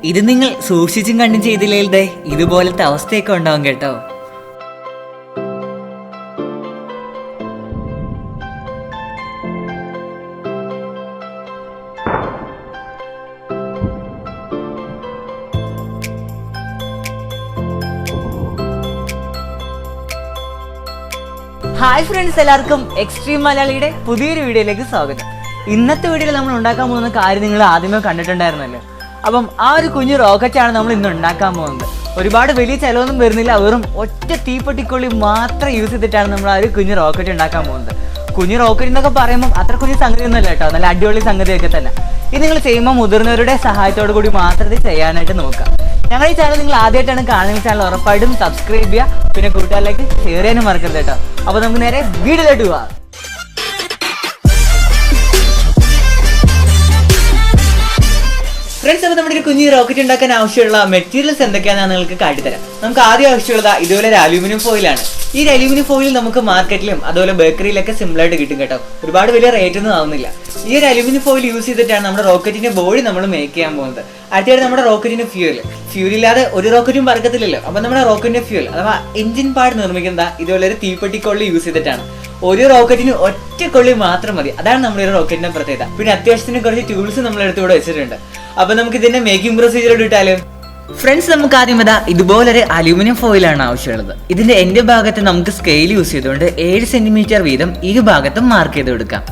ഇത് നിങ്ങൾ സൂക്ഷിച്ചും കണ്ടും ചെയ്തില്ലേ ഇതുപോലത്തെ അവസ്ഥയൊക്കെ ഉണ്ടാവും കേട്ടോ. ഹായ് ഫ്രണ്ട്സ്, എല്ലാവർക്കും എക്സ്ട്രീം മലയാളിയുടെ പുതിയൊരു വീഡിയോയിലേക്ക് സ്വാഗതം. ഇന്നത്തെ വീഡിയോയിൽ നമ്മൾ ഉണ്ടാക്കാൻ പോകുന്ന കാര്യം നിങ്ങൾ ആദ്യമേ കണ്ടിട്ടുണ്ടായിരുന്നല്ലോ. അപ്പം ആ ഒരു കുഞ്ഞു റോക്കറ്റാണ് നമ്മൾ ഇന്ന് ഉണ്ടാക്കാൻ പോകുന്നത്. ഒരുപാട് വലിയ ചിലവൊന്നും വരുന്നില്ല, വെറും ഒറ്റ തീപ്പെട്ടിക്കൊള്ളി മാത്രം യൂസ് ചെയ്തിട്ടാണ് നമ്മൾ ആ ഒരു കുഞ്ഞു റോക്കറ്റ് ഉണ്ടാക്കാൻ പോകുന്നത്. കുഞ്ഞു റോക്കറ്റ് എന്നൊക്കെ പറയുമ്പോൾ അത്ര കുഞ്ഞു സംഗതിയൊന്നുമല്ല കേട്ടോ, നല്ല അടിപൊളി സംഗതിയൊക്കെ തന്നെ. ഇത് നിങ്ങൾ ചെയ്യുമ്പോൾ മുതിർന്നവരുടെ സഹായത്തോടു കൂടി മാത്രമേ ചെയ്യാനായിട്ട് നോക്കാം. ഞങ്ങളുടെ ഈ ചാനൽ നിങ്ങൾ ആദ്യമായിട്ടാണ് കാണുന്ന ചാനൽ ഉറപ്പായിട്ടും സബ്സ്ക്രൈബ് ചെയ്യുക, പിന്നെ കൂട്ടുകാരിലേക്ക് ഷെയർ ചെയ്യാനും മറക്കരുത് കേട്ടോ. അപ്പോൾ നമുക്ക് നേരെ വീഡിയോയിലോട്ട് പോവാം. ഫ്രണ്ട്സ്, അപ്പോൾ നമ്മുടെ ഒരു കുഞ്ഞു റോക്കറ്റ് ഉണ്ടാക്കാൻ ആവശ്യമുള്ള മെറ്റീരിയൽസ് എന്തൊക്കെയാണെന്ന് നിങ്ങൾക്ക് കാട്ടിത്തരാം. നമുക്ക് ആദ്യം ആവശ്യമുള്ളത് ഇതുപോലെ ഒരു അലൂമിനിയം ഫോയിലാണ്. ഈ ഒരു അലൂമിനിയം ഫോയിൽ നമുക്ക് മാർക്കറ്റിലും അതുപോലെ ബേക്കറിയിലൊക്കെ സിമ്പിളായിട്ട് കിട്ടും കേട്ടോ. ഒരുപാട് വലിയ റേറ്റ് ഒന്നും ആവുന്നില്ല. ഈ ഒരു അലൂമിനിയം ഫോയിൽ യൂസ് ചെയ്തിട്ടാണ് നമ്മുടെ റോക്കറ്റിന്റെ ബോഡി നമ്മൾ മേക്ക് ചെയ്യാൻ പോകുന്നത്. അടുത്തായിട്ട് നമ്മുടെ റോക്കറ്റിന്റെ ഫ്യൂൽ ഇല്ലാതെ ഒരു റോക്കറ്റും പറക്കത്തില്ലല്ലോ. അപ്പൊ നമ്മുടെ റോക്കറ്റിന്റെ ഫ്യൂൽ അഥവാ എഞ്ചിൻ പാർട്ട് നിർമ്മിക്കുന്നത് ഇതുപോലെ ഒരു തീപ്പെട്ടിക്കൊള്ളി യൂസ് ചെയ്തിട്ടാണ്. ഒരു റോക്കറ്റിന് ഒറ്റ കൊള്ളി മാത്രം മതി. അതാണ് നമ്മുടെ ഒരു റോക്കറ്റിന്റെ പ്രത്യേകത. പിന്നെ അത്യാവശ്യത്തിന് കുറച്ച് ടൂൾസ് നമ്മൾ എടുത്തുകൂടെ വെച്ചിട്ടുണ്ട്. അപ്പൊ നമുക്ക് ഇതിന്റെ മേക്കിംഗ് പ്രൊസീജിയർ ഇട്ടാലോ. ഫ്രണ്ട്സ്, നമുക്ക് ആദ്യം ഇതുപോലൊരു അലൂമിനിയം ഫോയിലാണ് ആവശ്യമുള്ളത്. ഇതിന്റെ എന്റെ ഭാഗത്ത് നമുക്ക് സ്കെയിൽ യൂസ് ചെയ്തുകൊണ്ട് 7 സെന്റിമീറ്റർ വീതം ഇരുഭാഗത്തും മാർക്ക് ചെയ്ത് കൊടുക്കാം.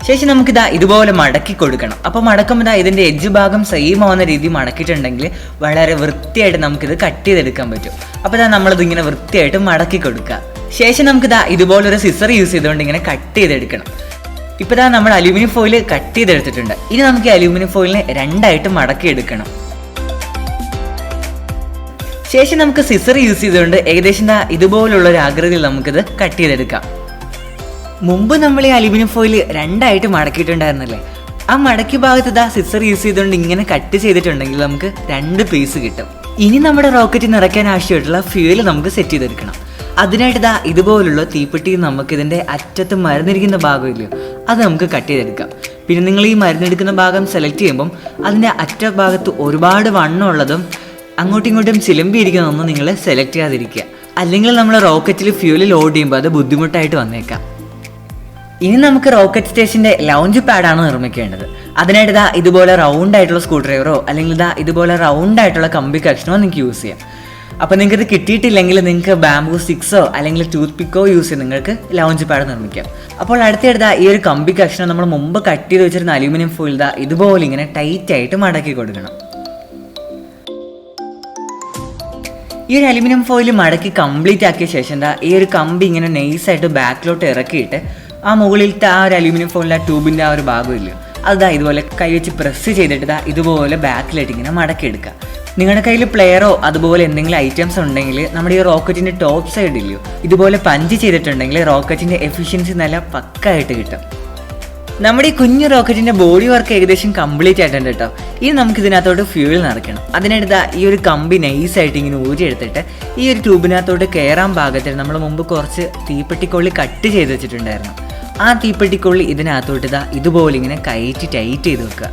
ശേഷം നമുക്കിതാ ഇതുപോലെ മടക്കി കൊടുക്കണം. അപ്പൊ മടക്കുമ്പോൾ ഇതിന്റെ എഡ്ജ് ഭാഗം സെയിം ആവുന്ന രീതി മടക്കിയിട്ടുണ്ടെങ്കിൽ വളരെ വൃത്തിയായിട്ട് നമുക്കിത് കട്ട് ചെയ്തെടുക്കാൻ പറ്റും. അപ്പൊ നമ്മളിത് ഇങ്ങനെ വൃത്തിയായിട്ട് മടക്കി കൊടുക്കുക. ശേഷം നമുക്കിതാ ഇതുപോലൊരു സിസർ യൂസ് ചെയ്തുകൊണ്ട് ഇങ്ങനെ കട്ട് ചെയ്തെടുക്കണം. ഇപ്പൊ നമ്മൾ അലൂമിനിയം ഫോയിൽ കട്ട് ചെയ്തെടുത്തിട്ടുണ്ട്. ഇനി നമുക്ക് ഈ അലൂമിനിയം ഫോയിലിനെ രണ്ടായിട്ട് മടക്കി എടുക്കണം. ശേഷം നമുക്ക് സിസർ യൂസ് ചെയ്തുകൊണ്ട് ഏകദേശം ഇതുപോലുള്ള ഒരു ആകൃതിയിൽ നമുക്കിത് കട്ട് ചെയ്തെടുക്കാം. മുമ്പ് നമ്മൾ ഈ അലൂമിനിയം ഫോയിൽ രണ്ടായിട്ട് മടക്കിയിട്ടുണ്ടായിരുന്നല്ലേ, ആ മടക്കിയ ഭാഗത്ത് സിസർ യൂസ് ചെയ്തുകൊണ്ട് ഇങ്ങനെ കട്ട് ചെയ്തിട്ടുണ്ടെങ്കിൽ നമുക്ക് 2 പീസ് കിട്ടും. ഇനി നമ്മുടെ റോക്കറ്റ് നിറയ്ക്കാൻ ആവശ്യമായിട്ടുള്ള ഫ്യൂൽ നമുക്ക് സെറ്റ് ചെയ്തെടുക്കണം. അതിനായിട്ട് ഇതുപോലുള്ള തീപ്പെട്ടി നമുക്ക് ഇതിന്റെ അറ്റത്ത് മരുന്നിരിക്കുന്ന ഭാഗമില്ലയോ, അത് നമുക്ക് കട്ട് ചെയ്തെടുക്കാം. പിന്നെ നിങ്ങൾ ഈ മരുന്നെടുക്കുന്ന ഭാഗം സെലക്ട് ചെയ്യുമ്പം അതിന്റെ അറ്റ ഭാഗത്ത് ഒരുപാട് വണ്ണമുള്ളതും അങ്ങോട്ടും ഇങ്ങോട്ടും ചിലമ്പിയിരിക്കുന്നതൊന്നും നിങ്ങൾ സെലക്ട് ചെയ്യാതിരിക്കുക. അല്ലെങ്കിൽ നമ്മൾ റോക്കറ്റിൽ ഫ്യൂല് ലോഡ് ചെയ്യുമ്പോൾ അത് ബുദ്ധിമുട്ടായിട്ട് വന്നേക്കാം. ഇനി നമുക്ക് റോക്കറ്റ് സ്റ്റേഷന്റെ ലൗഞ്ച് പാഡാണ് നിർമ്മിക്കേണ്ടത്. അതിനായിട്ട് ഇതുപോലെ റൗണ്ട് ആയിട്ടുള്ള സ്ക്രൂ ഡ്രൈവറോ അല്ലെങ്കിൽ ഇതുപോലെ റൗണ്ട് ആയിട്ടുള്ള കമ്പി കഷ്ണമോ നിങ്ങൾക്ക് യൂസ് ചെയ്യാം. അപ്പോൾ നിങ്ങൾക്ക് ഇത് കിട്ടിയിട്ടില്ലെങ്കിൽ നിങ്ങൾക്ക് ബാംബൂ സ്റ്റിക്സോ അല്ലെങ്കിൽ ടൂത്ത് പിക്കോ യൂസ് ചെയ്ത് നിങ്ങൾക്ക് ലൗഞ്ച് പാഡ് നിർമ്മിക്കാം. അപ്പോൾ അടുത്തെടുത്ത ഈ ഒരു കമ്പി കഷ്ണം നമ്മൾ മുമ്പ് കട്ട് ചെയ്ത് വെച്ചിരുന്ന അലൂമിനിയം ഫോയിൽ ഇതുപോലെ ഇങ്ങനെ ടൈറ്റ് ആയിട്ട് മടക്കി കൊടുക്കണം. ഈ ഒരു അലൂമിനിയം ഫോയിൽ മടക്കി കംപ്ലീറ്റ് ആക്കിയ ശേഷം ഈ ഒരു കമ്പി ഇങ്ങനെ നൈസായിട്ട് ബാക്കിലോട്ട് ഇറക്കിയിട്ട് ആ മുകളിലത്തെ ആ ഒരു അലൂമിനിയം ഫോയിലെ ട്യൂബിൻ്റെ ആ ഒരു ഭാഗമില്ലയോ, അത് ഇതുപോലെ കൈ വെച്ച് പ്രസ് ചെയ്തിട്ട് ഇതുപോലെ ബാക്കിലായിട്ട് ഇങ്ങനെ മടക്കിയെടുക്കുക. നിങ്ങളുടെ കയ്യിൽ പ്ലെയറോ അതുപോലെ എന്തെങ്കിലും ഐറ്റംസ് ഉണ്ടെങ്കിൽ നമ്മുടെ ഈ റോക്കറ്റിൻ്റെ ടോപ്പ് സൈഡ് ഇല്ലയോ ഇതുപോലെ പഞ്ച് ചെയ്തിട്ടുണ്ടെങ്കിൽ റോക്കറ്റിൻ്റെ എഫിഷ്യൻസി നല്ല പക്കായിട്ട് കിട്ടും. നമ്മുടെ ഈ കുഞ്ഞു റോക്കറ്റിൻ്റെ ബോഡി വർക്ക് ഏകദേശം കംപ്ലീറ്റ് ആയിട്ടുണ്ട് കേട്ടോ. ഇനി നമുക്ക് ഇതിനകത്തോട്ട് ഫ്യൂൽ നിറയ്ക്കണം. അതിനടുത്ത് ഈ ഒരു കമ്പി നൈസായിട്ട് ഇങ്ങനെ ഊരിയെടുത്തിട്ട് ഈ ഒരു ട്യൂബിനകത്തോട്ട് കയറാൻ പാകത്തിൽ നമ്മൾ മുമ്പ് കുറച്ച് തീപ്പെട്ടിക്കൊള്ളി കട്ട് ചെയ്ത് വെച്ചിട്ടുണ്ടായിരുന്നു. ആ തീപ്പെട്ടിക്കൊള്ളി ഇതിനകത്തോട്ട് ഇതുപോലെ ഇങ്ങനെ കയറ്റി ടൈറ്റ് ചെയ്ത് വെക്കുക.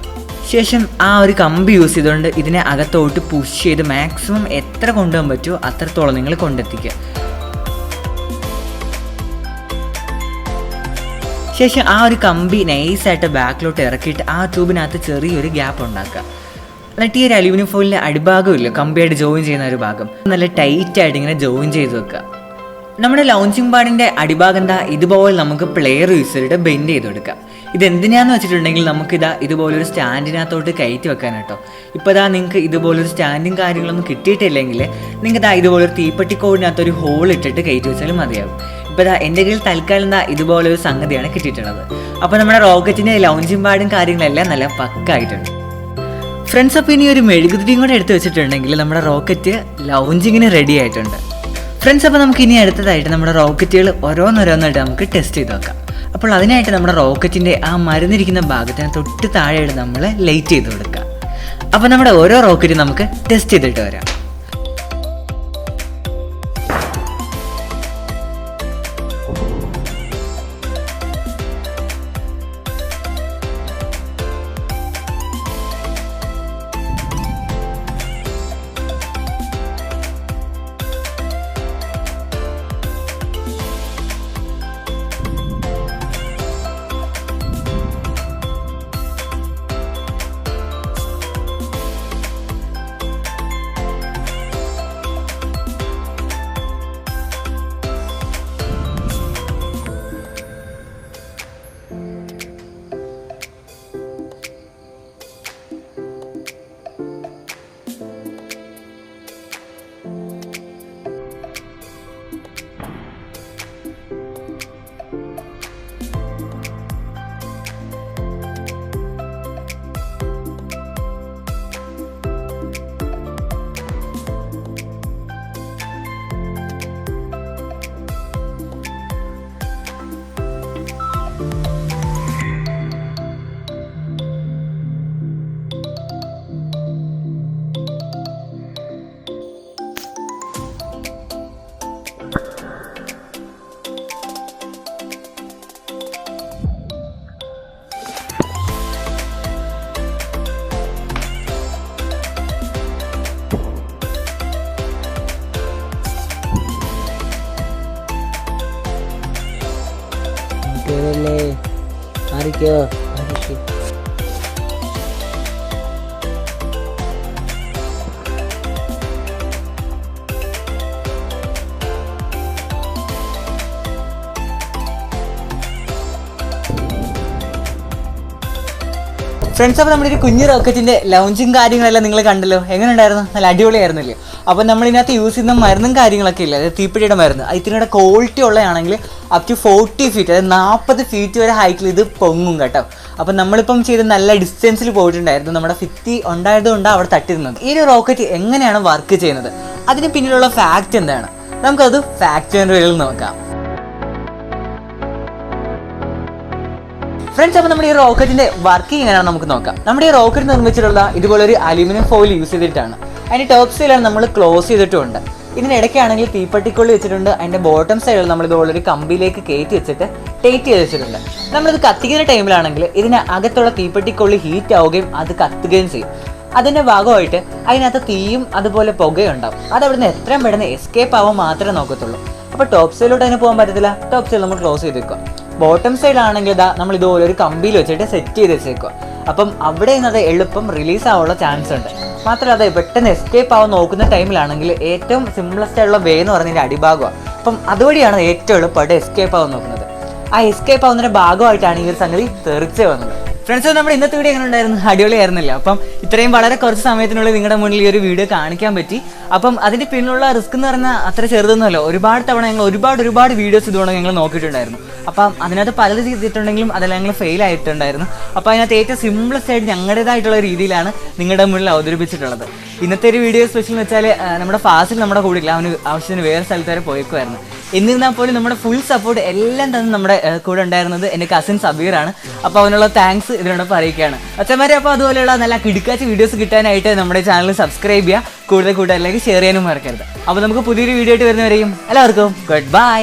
ശേഷം ആ ഒരു കമ്പി യൂസ് ചെയ്തുകൊണ്ട് ഇതിനെ അകത്തോട്ട് പുഷ് ചെയ്ത് മാക്സിമം എത്ര കൊണ്ടുപോകാൻ പറ്റുമോ അത്രത്തോളം നിങ്ങൾ കൊണ്ടെത്തിക്കുക. ശേഷം ആ ഒരു കമ്പി നൈസായിട്ട് ബാക്കിലോട്ട് ഇറക്കിയിട്ട് ആ ട്യൂബിനകത്ത് ചെറിയൊരു ഗ്യാപ്പ് ഉണ്ടാക്കുക. എന്നിട്ട് ഈ ഒരു അലൂമിനിയം ഫോയിലിൻ്റെ അടിഭാഗമില്ല കമ്പിയായിട്ട് ജോയിൻ ചെയ്യുന്ന ഒരു ഭാഗം നല്ല ടൈറ്റായിട്ട് ഇങ്ങനെ ജോയിൻ ചെയ്ത് വെക്കുക. നമ്മുടെ ലോഞ്ചിങ് പാഡിൻ്റെ അടിഭാഗം ഇതുപോലെ നമുക്ക് പ്ലെയർ യൂസ് ചെയ്തിട്ട് ബെൻഡ് ചെയ്ത് കൊടുക്കാം. ഇതെന്തിനാന്ന് വെച്ചിട്ടുണ്ടെങ്കിൽ ഇതുപോലൊരു സ്റ്റാൻഡിനകത്തോട്ട് കയറ്റി വെക്കാൻ കേട്ടോ. ഇപ്പോൾ നിങ്ങൾക്ക് ഇതുപോലൊരു സ്റ്റാൻഡും കാര്യങ്ങളൊന്നും കിട്ടിയിട്ടില്ലെങ്കിൽ നിങ്ങൾക്ക് ഇതുപോലൊരു തീപ്പെട്ടിക്കോടിനകത്തൊരു ഹോൾ ഇട്ടിട്ട് കയറ്റി വെച്ചാലും മതിയാകും. ഇപ്പോൾ എൻ്റെ കയ്യിൽ തൽക്കാലം ഇതുപോലൊരു സംഗതിയാണ് കിട്ടിയിട്ടുള്ളത്. അപ്പോൾ നമ്മുടെ റോക്കറ്റിൻ്റെ ലോഞ്ചിങ് പാഡും കാര്യങ്ങളെല്ലാം നല്ല പക്കായിട്ടുണ്ട്. ഫ്രണ്ട്സ്, അപ്പോൾ ഇനി ഒരു മെഴുകുതിരിയും കൂടെ എടുത്ത് വെച്ചിട്ടുണ്ടെങ്കിൽ നമ്മുടെ റോക്കറ്റ് ലോഞ്ചിങ്ങിന് റെഡി ആയിട്ടുണ്ട്. ഫ്രണ്ട്സ്, അപ്പോൾ നമുക്ക് ഇനി അടുത്തതായിട്ട് നമ്മുടെ റോക്കറ്റുകൾ ഓരോന്നോരോന്നായിട്ട് നമുക്ക് ടെസ്റ്റ് ചെയ്ത് നോക്കാം. അപ്പോൾ അതിനായിട്ട് നമ്മുടെ റോക്കറ്റിൻ്റെ ആ മരുന്നിരിക്കുന്ന ഭാഗത്തിന് തൊട്ട് താഴെയായിട്ട് നമ്മൾ ലൈറ്റ് ചെയ്ത് കൊടുക്കുക. അപ്പോൾ നമ്മുടെ ഓരോ റോക്കറ്റും നമുക്ക് ടെസ്റ്റ് ചെയ്തിട്ട് വരാം. മാറിയല്ലേ, മാറിക്കോ, മാറിക്കോ. ഫ്രണ്ട്സ്, അപ്പോൾ നമ്മുടെ ഒരു കുഞ്ഞു റോക്കറ്റിൻ്റെ ലോഞ്ചിങ് കാര്യങ്ങളെല്ലാം നിങ്ങൾ കണ്ടല്ലോ. എങ്ങനെ ഉണ്ടായിരുന്നു? നല്ല അടിപൊളിയായിരുന്നില്ലേ? അപ്പോൾ നമ്മളിതിനകത്ത് യൂസ് ചെയ്യുന്ന മരുന്നും കാര്യങ്ങളൊക്കെ ഇല്ല, അതായത് തീപ്പിടിയുടെ മരുന്ന്, ഇതിനോട് ക്വാളിറ്റി ഉള്ളതാണെങ്കിൽ അപ് ടു 40 ഫീറ്റ്, അതായത് 40 ഫീറ്റ് വരെ ഹൈറ്റിൽ ഇത് പൊങ്ങും കേട്ടോ. അപ്പം നമ്മളിപ്പം ചെയ്ത് നല്ല ഡിസ്റ്റൻസിൽ പോയിട്ടുണ്ടായിരുന്നു, നമ്മുടെ ഭിത്തി ഉണ്ടായതുകൊണ്ട് അവിടെ തട്ടിരുന്നത്. ഈ ഒരു റോക്കറ്റ് എങ്ങനെയാണ് വർക്ക് ചെയ്യുന്നത്, അതിന് പിന്നിലുള്ള ഫാക്റ്റ് എന്താണ്, നമുക്കത് ഫാക്റ്റ് നോക്കാം. ഫ്രണ്ട്സ്, അപ്പോൾ നമ്മുടെ ഈ റോക്കറ്റിന്റെ വർക്കിംഗ് എങ്ങനെയാണ് നമുക്ക് നോക്കാം. നമ്മുടെ ഈ റോക്കറ്റ് നിർമ്മിച്ചിട്ടുള്ള ഇതുപോലെ ഒരു അലൂമിനിയം ഫോയിൽ യൂസ് ചെയ്തിട്ടാണ്. അതിന്റെ ടോപ്പ് സൈഡിലാണ് നമ്മൾ ക്ലോസ് ചെയ്തിട്ടുണ്ട്. ഇതിനിടയ്ക്കാണെങ്കിൽ തീപ്പെട്ടിക്കൊള്ളി വെച്ചിട്ടുണ്ട്. അതിന്റെ ബോട്ടം സൈഡിൽ നമ്മൾ ഇതുപോലെ ഒരു കമ്പിയിലേക്ക് കയറ്റി വെച്ചിട്ട് ടൈറ്റ് ചെയ്ത് വെച്ചിട്ടുണ്ട്. നമ്മളിത് കത്തിക്കുന്ന ടൈമിലാണെങ്കിൽ ഇതിന് അകത്തുള്ള തീപ്പെട്ടിക്കൊള്ളി ഹീറ്റ് ആവുകയും അത് കത്തുകയും ചെയ്യും. അതിന്റെ ഭാഗമായിട്ട് അതിനകത്ത് തീയും അതുപോലെ പുകയും ഉണ്ടാവും. അത് അവിടുന്ന് എത്രയും പെട്ടെന്ന് എസ്കേപ്പ് ആവാൻ മാത്രമേ നോക്കത്തുള്ളൂ. അപ്പോൾ ടോപ്പ് സൈഡിലോട്ട് അതിന് പോകാൻ പറ്റത്തില്ല. ടോപ്പ് സൈഡ് നമ്മൾ ക്ലോസ് ചെയ്ത് വെക്കുക. ബോട്ടം സൈഡാണെങ്കിൽ ഇതാ നമ്മൾ ഇതുപോലെ ഒരു കമ്പിയിൽ വെച്ചിട്ട് സെറ്റ് ചെയ്ത് വെച്ചേക്കുക. അപ്പം അവിടെ നിന്നത് എളുപ്പം റിലീസ് ആവാനുള്ള ചാൻസ് ഉണ്ട്. മാത്രമല്ല, അത് പെട്ടെന്ന് എസ്കേപ്പ് ആവാൻ നോക്കുന്ന ടൈമിലാണെങ്കിൽ ഏറ്റവും സിംപ്ലസ്റ്റ് ആയിട്ടുള്ള വേ എന്ന് പറഞ്ഞതിൻ്റെ അടിഭാഗമാണ്. അപ്പം അതുവഴിയാണ് ഏറ്റവും എളുപ്പമായിട്ട് എസ്കേപ്പ് ആവാൻ നോക്കുന്നത്. ആ എസ്കേപ്പ് ആവുന്നതിൻ്റെ ഭാഗമായിട്ടാണ് ഈ ഒരു സംഗതി തെറിച്ച് വന്നത്. ഫ്രണ്ട്സ്, നമ്മുടെ ഇന്നത്തെ വീഡിയോ എങ്ങനെ ഉണ്ടായിരുന്നു? അടിപൊളിയായിരുന്നില്ല? അപ്പം ഇത്രയും വളരെ കുറച്ച് സമയത്തിനുള്ളിൽ നിങ്ങളുടെ മുന്നിൽ ഈ ഒരു വീഡിയോ കാണിക്കാൻ പറ്റി. അപ്പം അതിൻ്റെ പിന്നിലുള്ള റിസ്ക് എന്ന് പറഞ്ഞാൽ അത്ര ചെറുതൊന്നുമല്ല. ഒരുപാട് തവണ ഞങ്ങൾ ഒരുപാട് വീഡിയോസ് ഇതുകൊണ്ട് ഞങ്ങൾ നോക്കിയിട്ടുണ്ടായിരുന്നു. അപ്പം അതിനകത്ത് പലത് ചെയ്തിട്ടുണ്ടെങ്കിലും അതെല്ലാം ഞങ്ങൾ ഫെയിൽ ആയിട്ടുണ്ടായിരുന്നു. അപ്പോൾ അതിനകത്ത് ഏറ്റവും സിംപ്ലസ്റ്റ് ആയിട്ട് ഞങ്ങളുടേതായിട്ടുള്ള രീതിയിലാണ് നിങ്ങളുടെ മുന്നിൽ അവതരിപ്പിച്ചിട്ടുള്ളത്. ഇന്നത്തെ ഒരു വീഡിയോ സ്പെഷ്യൽ എന്ന് വെച്ചാൽ നമ്മുടെ ഫാസിൽ നമ്മുടെ കൂടെ ഇല്ല, അവന് ആവശ്യത്തിന് വേറെ സ്ഥലത്ത് വരെ പോയേക്കുമായിരുന്നു. എന്നിരുന്നാൽ പോലും നമ്മുടെ ഫുൾ സപ്പോർട്ട് എല്ലാം തന്നെ നമ്മുടെ കൂടെ ഉണ്ടായിരുന്നത് എൻ്റെ കസിൻ സബീറാണ്. അപ്പോൾ അവനുള്ള താങ്ക്സ് ഇതിനോടൊപ്പം അറിയിക്കുകയാണ്. അച്ഛന്മാരെ, അപ്പോൾ അതുപോലെയുള്ള നല്ല കിടുക്കാച്ച വീഡിയോസ് കിട്ടാനായിട്ട് നമ്മുടെ ചാനൽ സബ്സ്ക്രൈബ് ചെയ്യുക, കൂടുതൽ കൂട്ടുകാരിലേക്ക് ഷെയർ ചെയ്യാനും മറക്കരുത്. അപ്പോൾ നമുക്ക് പുതിയൊരു വീഡിയോ ആയിട്ട് വരുന്നവരെയും എല്ലാവർക്കും ഗുഡ് ബൈ.